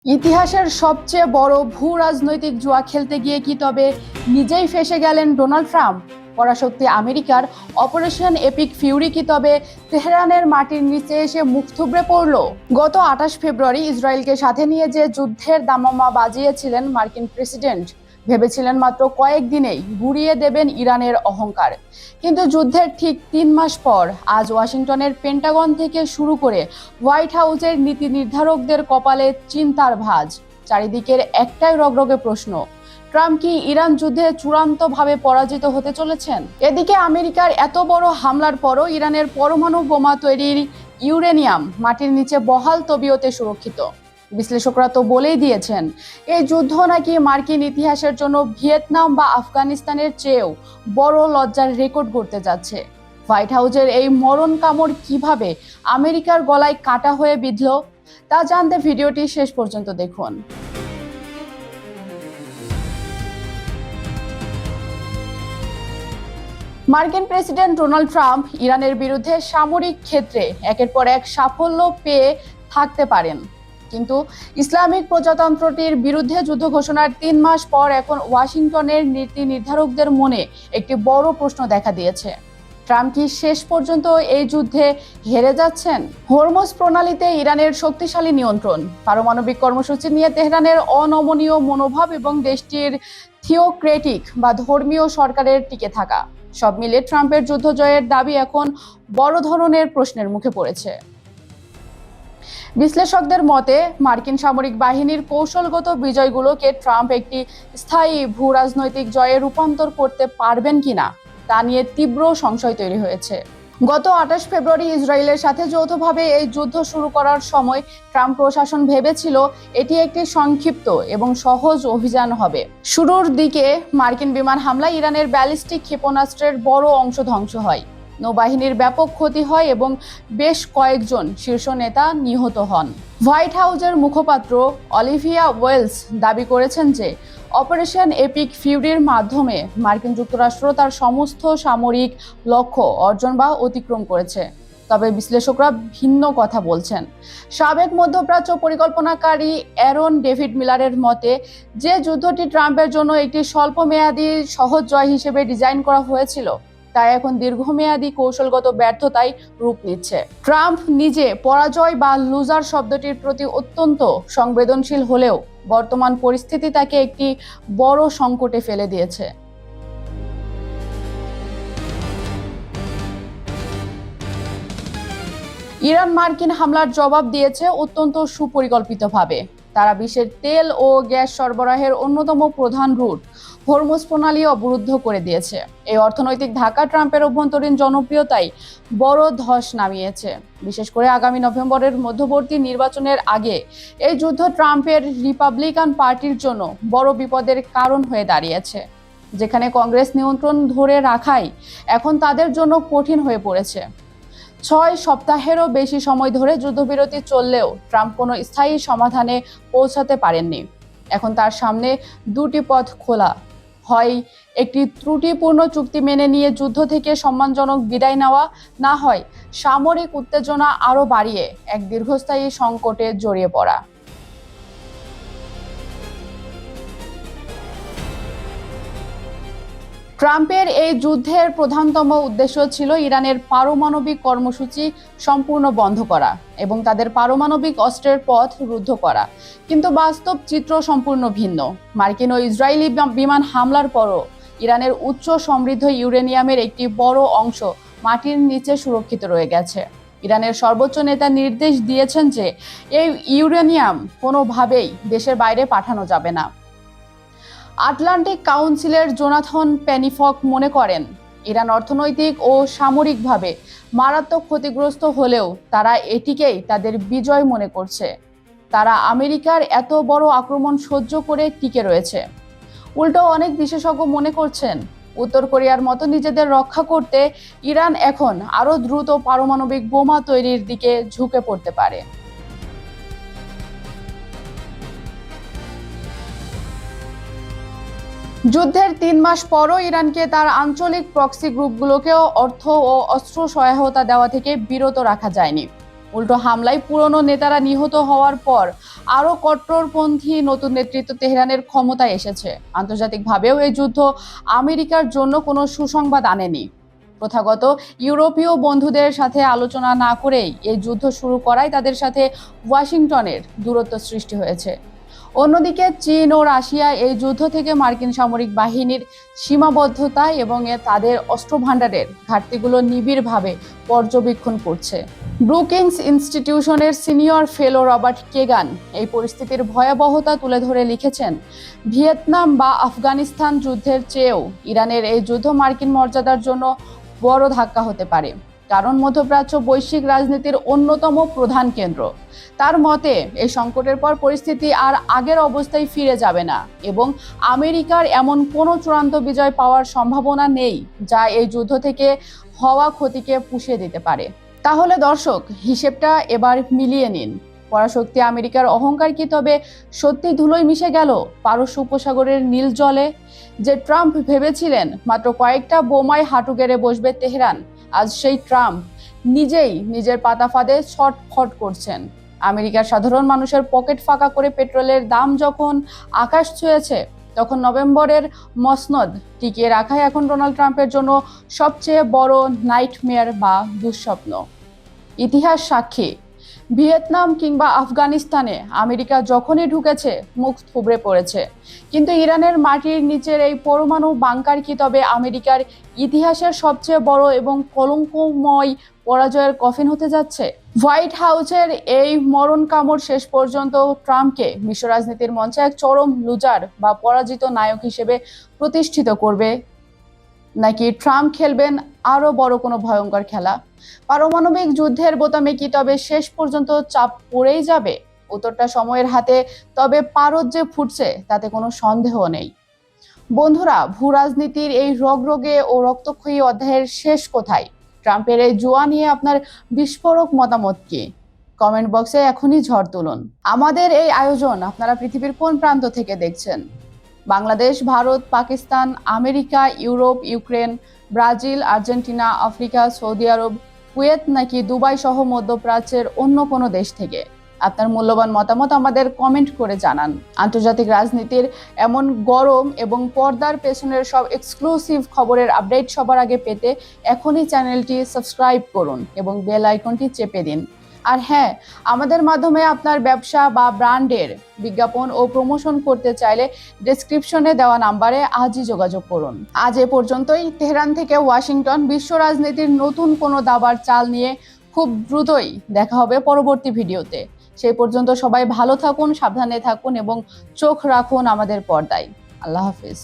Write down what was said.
ইতিহাসের সবচেয়ে বড় ভূ রাজনৈতিক জুয়া খেলতে গিয়ে কি তবে নিজেই ফেঁসে গেলেন ডোনাল্ড ট্রাম্প? পরাশক্তি আমেরিকার অপারেশন এপিক ফিউরি কি তবে তেহরানের মাটির নিচে এসে মুখ থুবড়ে পড়ল? গত 28 ফেব্রুয়ারি ইসরায়েলকে সাথে নিয়ে যে যুদ্ধের দামামা বাজিয়েছিলেন মার্কিন প্রেসিডেন্ট, ভেবেছিলেন মাত্র কয়েকদিনেই গুঁড়িয়ে দেবেন ইরানের অহংকার। কিন্তু যুদ্ধের ঠিক 3 মাস পর আজ ওয়াশিংটনের পেন্টাগন থেকে শুরু করে হোয়াইট হাউসের নীতি নির্ধারকদের কপালে চিন্তার ভাঁজ। চারিদিকের একটাই রগরগে প্রশ্ন, ট্রাম্প কি ইরান যুদ্ধে চূড়ান্তভাবে পরাজিত হতে চলেছেন? এদিকে আমেরিকার এত বড় হামলার পরও ইরানের পরমাণু বোমা তৈরির ইউরেনিয়াম মাটির নিচে বহাল তবিয়তে সুরক্ষিত। বিশ্লেষকরা তো বলেই দিয়েছেন, এই যুদ্ধ নাকি মার্কিন ইতিহাসের জন্য ভিয়েতনাম বা আফগানিস্তানের চেয়েও বড় লজ্জার রেকর্ড গড়তে যাচ্ছে। হোয়াইট হাউসের এই মরণ কামড় কিভাবে আমেরিকার গলায় কাটা হয়ে বিঁধল, তা জানতে ভিডিওটি শেষ পর্যন্ত দেখুন। মার্কিন প্রেসিডেন্ট ডোনাল্ড ট্রাম্প ইরানের বিরুদ্ধে সামরিক ক্ষেত্রে একের পর এক সাফল্য পেয়ে থাকতে পারেন, কিন্তু ইসলামিক প্রজাতন্ত্রটির বিরুদ্ধে যুদ্ধ ঘোষণার 3 মাস পর এখন ওয়াশিংটনের নীতি নির্ধারকদের মনে একটি বড় প্রশ্ন দেখা দিয়েছে। ট্রাম্প কি শেষ পর্যন্ত এই যুদ্ধে হেরে যাচ্ছেন? হরমুজ প্রণালীতে ইরানের শক্তিশালী নিয়ন্ত্রণ, পারমাণবিক কর্মসূচি নিয়ে তেহরানের অনমনীয় মনোভাব এবং দেশটির থিওক্রেটিক বা ধর্মীয় সরকারের টিকে থাকা, সব মিলে ট্রাম্পের যুদ্ধ জয়ের দাবি এখন বড় ধরনের প্রশ্নের মুখে পড়েছে। বিশ্লেষকদের মতে মার্কিন সামরিক বাহিনীর কৌশলগত বিজয়গুলোকে ট্রাম্প একটি স্থায়ী ভূ রাজনৈতিক জয়ে রূপান্তর করতে পারবেন কিনা তা নিয়ে তীব্র সংশয় তৈরি হয়েছে। গত 28 ফেব্রুয়ারি ইসরায়েলের সাথে যৌথভাবে এই যুদ্ধ শুরু করার সময় ট্রাম্প প্রশাসন ভেবেছিল এটি একটি সংক্ষিপ্ত এবং সহজ অভিযান হবে। শুরুর দিকে মার্কিন বিমান হামলায় ইরানের ব্যালিস্টিক ক্ষেপণাস্ত্রের বড় অংশ ধ্বংস হয়, নৌবাহিনীর ব্যাপক ক্ষতি হয় এবং বেশ কয়েকজন শীর্ষ নেতা নিহত হন। হোয়াইট হাউসের মুখপাত্র অলিভিয়া ওয়েলস দাবি করেছেন যে অপারেশন এপিক ফিউরির মাধ্যমে মার্কিন যুক্তরাষ্ট্র তার সমস্ত সামরিক লক্ষ্য অর্জন বা অতিক্রম করেছে। তবে বিশ্লেষকরা ভিন্ন কথা বলছেন। সাবেক মধ্যপ্রাচ্য পরিকল্পনাকারী অ্যারন ডেভিড মিলারের মতে, যে যুদ্ধটি ট্রাম্পের জন্য একটি স্বল্পমেয়াদী সহজ জয় হিসেবে ডিজাইন করা হয়েছিল তা এখন দীর্ঘমেয়াদী কৌশলগত ব্যর্থতায় রূপ নিচ্ছে। ট্রাম্প নিজে পরাজয় বা লুজার শব্দটির প্রতি অত্যন্ত সংবেদনশীল হলেও বর্তমান পরিস্থিতি তাকে একটি বড় সংকটে ফেলে দিয়েছে। ইরান মার্কিন হামলার জবাব দিয়েছে অত্যন্ত সুপরিকল্পিতভাবে। তারা বিশ্বের তেল ও গ্যাস সরবরাহের অন্যতম প্রধান রুট হরমুজ প্রণালী অবরুদ্ধ করে দিয়েছে। এই অর্থনৈতিক ধাক্কা ট্রাম্পের অভ্যন্তরীণ জনপ্রিয়তায় বড় ধস নামিয়েছে। বিশেষ করে আগামী নভেম্বরের মধ্যবর্তী নির্বাচনের আগে এই যুদ্ধ ট্রাম্পের রিপাবলিকান পার্টির জন্য বড় বিপদের কারণ হয়ে দাঁড়িয়েছে, যেখানে কংগ্রেস নিয়ন্ত্রণ ধরে রাখাই এখন তাদের জন্য কঠিন হয়ে পড়েছে। 6 সপ্তাহেরও বেশি সময় ধরে যুদ্ধবিরতি চললেও ট্রাম্প কোনো স্থায়ী সমাধানে পৌঁছাতে পারেননি। এখন তার সামনে দুটি পথ খোলা, হয় একটি ত্রুটিপূর্ণ চুক্তি মেনে নিয়ে যুদ্ধ থেকে সম্মানজনক বিদায় নেওয়া, না হয় সামরিক উত্তেজনা আরও বাড়িয়ে এক দীর্ঘস্থায়ী সংকটে জড়িয়ে পড়া। ট্রাম্পের এই যুদ্ধের প্রধানতম উদ্দেশ্য ছিল ইরানের পারমাণবিক কর্মসূচি সম্পূর্ণ বন্ধ করা এবং তাদের পারমাণবিক অস্ত্রের পথ রুদ্ধ করা। কিন্তু বাস্তব চিত্র সম্পূর্ণ ভিন্ন। মার্কিন ও ইসরায়েলি বিমান হামলার পরও ইরানের উচ্চ সমৃদ্ধ ইউরেনিয়ামের একটি বড় অংশ মাটির নিচে সুরক্ষিত রয়ে গেছে। ইরানের সর্বোচ্চ নেতা নির্দেশ দিয়েছেন যে এই ইউরেনিয়াম কোনোভাবেই দেশের বাইরে পাঠানো যাবে না। আটলান্টিক কাউন্সিলের জোনাথন পেনিফক মনে করেন, ইরান অর্থনৈতিক ও সামরিকভাবে মারাত্মক ক্ষতিগ্রস্ত হলেও তারা এটিকেই তাদের বিজয় মনে করছে। তারা আমেরিকার এত বড় আক্রমণ সহ্য করে টিকে রয়েছে। উল্টো অনেক বিশেষজ্ঞ মনে করছেন, উত্তর কোরিয়ার মতো নিজেদের রক্ষা করতে ইরান এখন আরও দ্রুত পারমাণবিক বোমা তৈরির দিকে ঝুঁকে পড়তে পারে। যুদ্ধের 3 মাস পরও ইরানকে তার আঞ্চলিক প্রক্সি গ্রুপগুলোকেও অর্থ ও অস্ত্র সহায়তা দেওয়া থেকে বিরত রাখা যায়নি। উল্টো হামলায় পুরনো নেতারা নিহত হওয়ার পর আরো কট্টরপন্থী নতুন নেতৃত্ব তেহরানের ক্ষমতায় এসেছে। আন্তর্জাতিকভাবেও এই যুদ্ধ আমেরিকার জন্য কোনো সুসংবাদ আনেনি। প্রথাগত ইউরোপীয় বন্ধুদের সাথে আলোচনা না করেই এই যুদ্ধ শুরু করায় তাদের সাথে ওয়াশিংটনের দূরত্ব সৃষ্টি হয়েছে। অন্যদিকে চীন ও রাশিয়া এই যুদ্ধ থেকে মার্কিন সামরিক বাহিনীর সীমাবদ্ধতা এবং তাদের অস্ত্রভাণ্ডারের ঘাটতিগুলো নিবিড়ভাবে পর্যবেক্ষণ করছে। ব্রুকিংস ইনস্টিটিউশনের সিনিয়র ফেলো রবার্ট কেগান এই পরিস্থিতির ভয়াবহতা তুলে ধরে লিখেছেন, ভিয়েতনাম বা আফগানিস্তান যুদ্ধের চেয়েও ইরানের এই যুদ্ধ মার্কিন মর্যাদার জন্য বড় ধাক্কা হতে পারে, কারণ মধ্যপ্রাচ্য বৈশ্বিক রাজনীতির অন্যতম প্রধান কেন্দ্র। তার মতে এই সংকটের পর পরিস্থিতি আর আগের অবস্থায় ফিরে যাবে না এবং আমেরিকার এমন কোনো চূড়ান্ত বিজয় পাওয়ার সম্ভাবনা নেই যা এই যুদ্ধ থেকে হওয়া ক্ষতিকে পুষিয়ে দিতে পারে। তাহলে দর্শক, হিসেবটা এবার মিলিয়ে নিন। পরাশক্তি আমেরিকার অহংকার কি তবে সত্যি ধুলোয় মিশে গেল পারস্য উপসাগরের নীল জলে? যে ট্রাম্প ভেবেছিলেন মাত্র কয়েকটা বোমায় হাঁটু গেড়ে বসবে তেহরান, আজ সেই ট্রাম্প নিজেই নিজের পাতা ফাঁদে ছটফট করছেন। আমেরিকার সাধারণ মানুষের পকেট ফাঁকা করে পেট্রোলের দাম যখন আকাশ ছুঁয়েছে, তখন নভেম্বরের মসনদ টিকিয়ে রাখাই এখন ডোনাল্ড ট্রাম্পের জন্য সবচেয়ে বড় নাইটমেয়ার বা দুঃস্বপ্ন। ইতিহাস সাক্ষী, ভিয়েতনাম কিংবা আফগানিস্তানে আমেরিকা যখনই ঢুকেছে মুখ থুবড়ে পড়েছে, কিন্তু ইরানের মাটির নিচের এই পরমাণু বাংকার কি তবে আমেরিকার ইতিহাসের সবচেয়ে বড় এবং কলঙ্কময় পরাজয়ের কফিন হতে যাচ্ছে? হোয়াইট হাউসের এই মরণ কামড় শেষ পর্যন্ত ট্রাম্পকে বিশ্ব রাজনীতির মঞ্চে এক চরম লুজার বা পরাজিত নায়ক হিসেবে প্রতিষ্ঠিত করবে, নাকি ট্রাম্প খেলবেন আরো বড় কোনো ভয়ঙ্কর খেলা? পারমাণবিক যুদ্ধের বোতামে কি তবে শেষ পর্যন্ত চাপ পড়েই যাবে? উত্তরটা সময়ের হাতে, তবে পারদ যে ফুটছে তাতে কোনো সন্দেহ নেই। বন্ধুরা, ভূ রাজনীতির এই রগরগে ও রক্তক্ষয়ী অধ্যায়ের শেষ কোথায়? ট্রাম্পের এই জুয়া নিয়ে আপনার বিস্ফোরক মতামত কি? কমেন্ট বক্সে এখনই ঝড় তুলুন। আমাদের এই আয়োজন আপনারা পৃথিবীর কোন প্রান্ত থেকে দেখছেন? Bangladesh, Bharat, Pakistan, America, Europe, Ukraine, Brazil, Argentina, Africa, সৌদি আরব, কুয়েত নাকি দুবাই সহ মধ্যপ্রাচ্যের অন্য কোনো দেশ থেকে? আপনার মূল্যবান মতামত আমাদের কমেন্ট করে জানান। আন্তর্জাতিক রাজনীতির এমন গরম এবং পর্দার পেছনের সব এক্সক্লুসিভ খবরের আপডেট সবার আগে পেতে এখনই চ্যানেলটি সাবস্ক্রাইব করুন এবং বেল আইকনটি চেপে দিন। আর হ্যাঁ, আমাদের মাধ্যমে আপনার ব্যবসা বা ব্র্যান্ডের বিজ্ঞাপন ও প্রমোশন করতে চাইলে ডেসক্রিপশনে দেওয়া নাম্বারে আজই যোগাযোগ করুন। আজ এ পর্যন্তই। তেহরান থেকে ওয়াশিংটন, বিশ্ব রাজনীতির নতুন কোনো দাবার চাল নিয়ে খুব দ্রুতই দেখা হবে পরবর্তী ভিডিওতে। সেই পর্যন্ত সবাই ভালো থাকুন, সাবধানে থাকুন এবং চোখ রাখুন আমাদের পর্দায়। আল্লাহ হাফিজ।